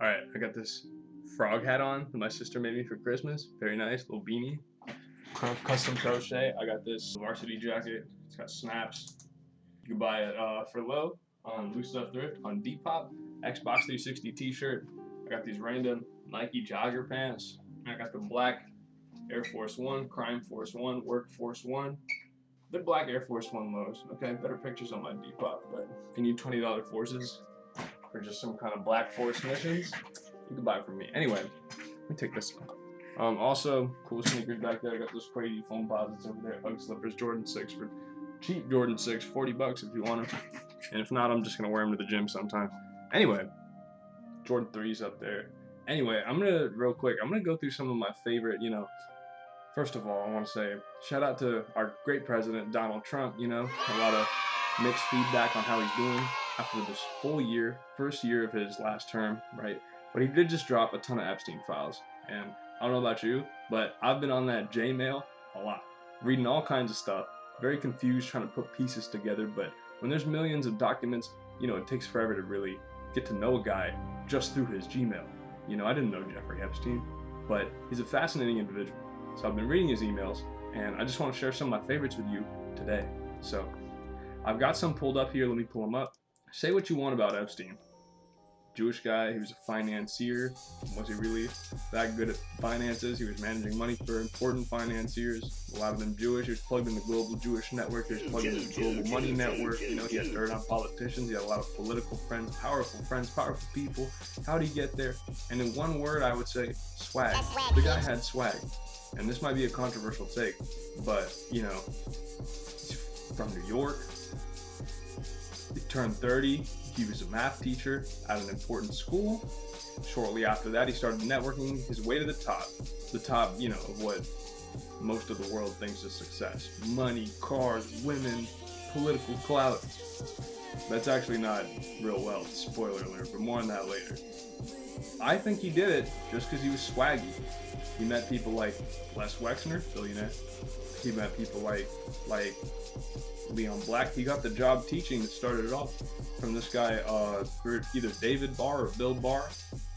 Alright, I got this frog hat on that my sister made me for Christmas. Very nice, little beanie. Custom crochet. I got this varsity jacket. It's got snaps. You can buy it for low on Loose Stuff Thrift, on Depop. Xbox 360 t-shirt. I got these random Nike jogger pants. I got the black Air Force One, Crime Force One, Work Force One. They're black Air Force One lows. Okay, better pictures on my Depop. But if you need $20 forces or just some kind of black force missions, you can buy it from me. Anyway, let me take this one. Also, cool sneakers back there. I got those crazy foam posits over there. Ugg slippers, Jordan 6 for cheap Jordan 6, 40 bucks if you want them. And if not, I'm just gonna wear them to the gym sometime. Anyway, Jordan 3's up there. Anyway, I'm gonna go through some of my favorite, first of all, I want to say shout out to our great president, Donald Trump. A lot of mixed feedback on how he's doing after this full year, first year of his last term, right? But he did just drop a ton of Epstein files. And I don't know about you, but I've been on that Jmail a lot, reading all kinds of stuff, very confused, trying to put pieces together. But when there's millions of documents, it takes forever to really get to know a guy just through his Gmail. I didn't know Jeffrey Epstein, but he's a fascinating individual. So I've been reading his emails, and I just want to share some of my favorites with you today. So I've got some pulled up here. Let me pull them up. Say what you want about Epstein. Jewish guy, he was a financier. Was he really that good at finances? He was managing money for important financiers, a lot of them Jewish. He was plugged in the global Jewish network. He was plugged in the global money network. He had dirt on politicians. He had a lot of political friends, powerful people. How did he get there? And in one word, I would say swag. The guy had swag. And this might be a controversial take, but, he's from New York. He turned 30. He was a math teacher at an important school. Shortly after that, he started networking his way to the top. The top, of what most of the world thinks is success. Money, cars, women, political clout. That's actually not real wealth, spoiler alert, but more on that later. I think he did it just because he was swaggy. He met people like Les Wexner, billionaire. He met people like Leon Black. He got the job teaching that started it off from this guy, either David Barr or Bill Barr.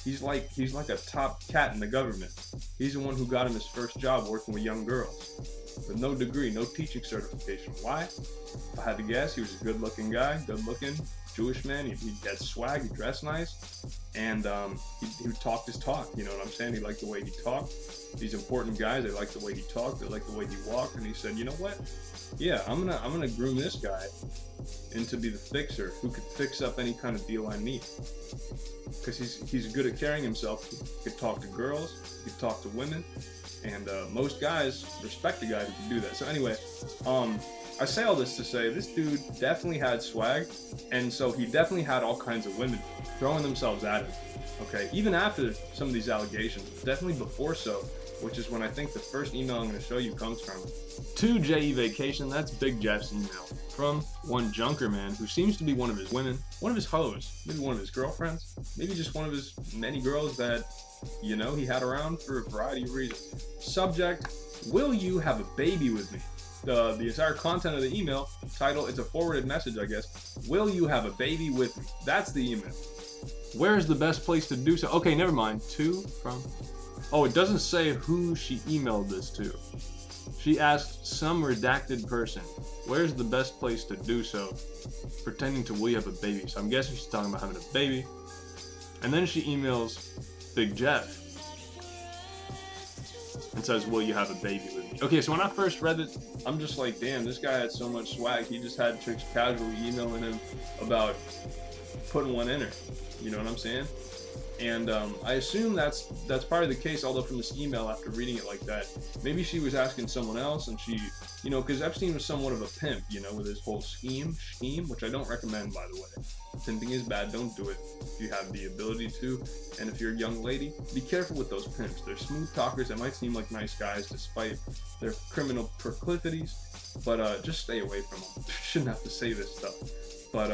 He's like a top cat in the government. He's the one who got him his first job working with young girls with no degree, no teaching certification. Why? If I had to guess, he was a good-looking guy, good-looking Jewish man. He had swag, he dressed nice, and he talked his talk. You know what I'm saying? He liked the way he talked. These important guys, they liked the way he talked, they liked the way he walked, and he said, you know what? Yeah, I'm gonna groom this guy into be the fixer who could fix up any kind of deal I need. Because he's good at carrying himself. He could talk to girls, he could talk to women, and most guys respect a guy who can do that. So anyway, I say all this to say this dude definitely had swag, and so he definitely had all kinds of women throwing themselves at him. Okay, even after some of these allegations, definitely before so, which is when I think the first email I'm going to show you comes from. To J.E. Vacation, that's Big Jeff's email. From one junker man who seems to be one of his women, one of his hoes, maybe one of his girlfriends, maybe just one of his many girls that, he had around for a variety of reasons. Subject, will you have a baby with me? The entire content of the email, title, it's a forwarded message, I guess. Will you have a baby with me? That's the email. Where's the best place to do so? Okay, never mind. Oh, it doesn't say who she emailed this to. She asked some redacted person, where's the best place to do so? Pretending to will you have a baby. So I'm guessing she's talking about having a baby. And then she emails Big Jeff and says, will you have a baby with me? Okay, so when I first read it, I'm just like, damn, this guy had so much swag. He just had chicks casually emailing him about putting one in her. You know what I'm saying? And I assume that's probably the case, although from this email, after reading it like that, maybe she was asking someone else, and she, because Epstein was somewhat of a pimp, with his whole scheme, which I don't recommend, by the way. Pimping is bad, don't do it if you have the ability to, and if you're a young lady, be careful with those pimps. They're smooth talkers that might seem like nice guys despite their criminal proclivities, but just stay away from them. You shouldn't have to say this stuff. But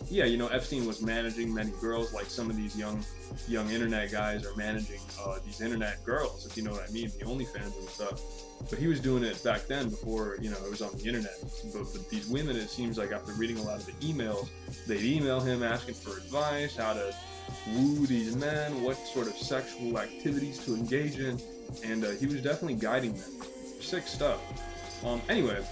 yeah, Epstein was managing many girls, like some of these young internet guys are managing these internet girls, if you know what I mean, the OnlyFans and stuff. But he was doing it back then before, it was on the internet. But these women, it seems like after reading a lot of the emails, they'd email him asking for advice, how to woo these men, what sort of sexual activities to engage in, and he was definitely guiding them. Sick stuff. Anyway,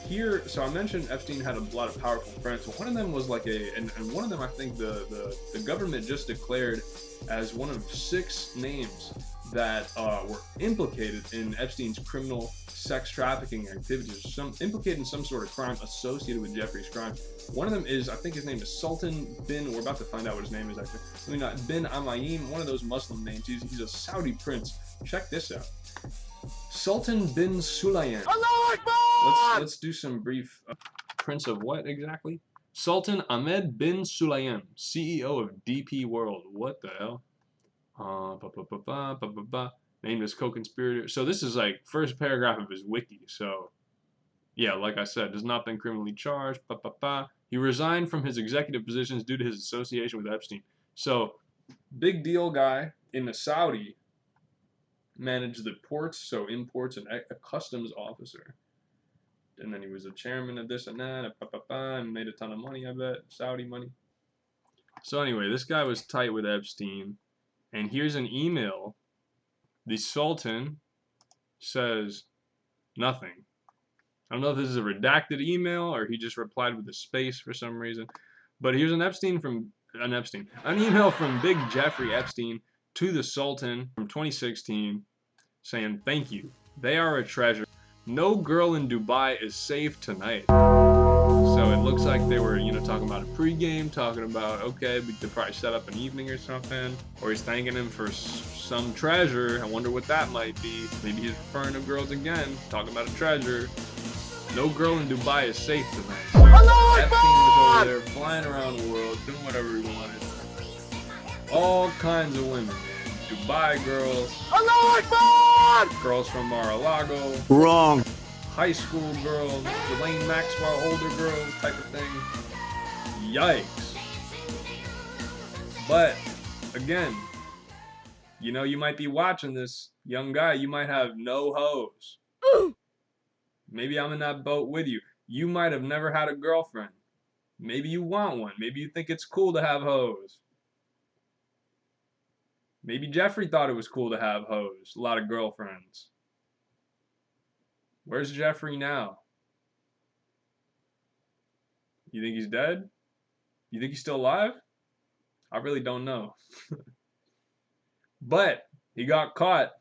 here, so I mentioned Epstein had a lot of powerful friends. So one of them was like and one of them I think the government just declared as one of 6 names that were implicated in Epstein's criminal sex trafficking activities, implicated in some sort of crime associated with Jeffrey's crime. One of them is, I think his name is Sultan bin, we're about to find out what his name is actually. I mean, bin Amayim, one of those Muslim names. He's a Saudi prince. Check this out. Sultan bin Sulayman. Let's do some brief. Prince of what exactly? Sultan Ahmed bin Sulayman, CEO of DP World. What the hell? Named as co-conspirator. So this is like first paragraph of his wiki. So yeah, like I said, has not been criminally charged. He resigned from his executive positions due to his association with Epstein. So big deal guy in the Saudi. Managed the ports, so imports, and a customs officer. And then he was a chairman of this and that, and made a ton of money, I bet. Saudi money. So anyway, this guy was tight with Epstein. And here's an email. The Sultan says nothing. I don't know if this is a redacted email or he just replied with a space for some reason. But here's an email from Big Jeffrey Epstein to the Sultan from 2016 saying, "Thank you. They are a treasure. No girl in Dubai is safe tonight." So it looks like they were, talking about a pregame, talking about, okay, we could probably set up an evening or something. Or he's thanking him for some treasure. I wonder what that might be. Maybe he's referring to girls again, talking about a treasure. No girl in Dubai is safe tonight. So Epstein was over there flying around the world, doing whatever he wanted. All kinds of women. Dubai girls, girls from Mar-a-Lago, wrong, high school girls, Elaine Maxwell, older girls type of thing. Yikes. But again, you might be watching this, young guy, you might have no hoes. Maybe I'm in that boat with you. You might have never had a girlfriend. Maybe you want one. Maybe you think it's cool to have hoes. Maybe Jeffrey thought it was cool to have hoes, a lot of girlfriends. Where's Jeffrey now? You think he's dead? You think he's still alive? I really don't know. But he got caught.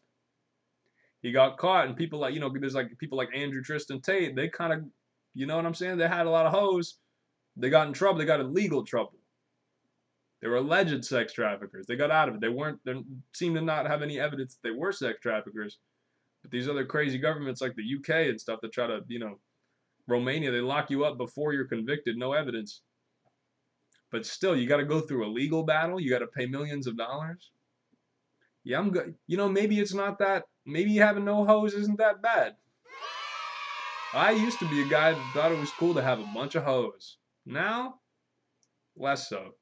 He got caught, and people like, there's like people like Andrew Tristan Tate, they kind of, you know what I'm saying? They had a lot of hoes. They got in trouble. They got in legal trouble. They were alleged sex traffickers. They got out of it. They seemed to not have any evidence that they were sex traffickers. But these other crazy governments like the UK and stuff that try to, Romania, they lock you up before you're convicted, no evidence. But still, you got to go through a legal battle. You got to pay millions of dollars. Yeah, I'm good. Maybe it's not that, maybe having no hoes isn't that bad. I used to be a guy that thought it was cool to have a bunch of hoes. Now, less so.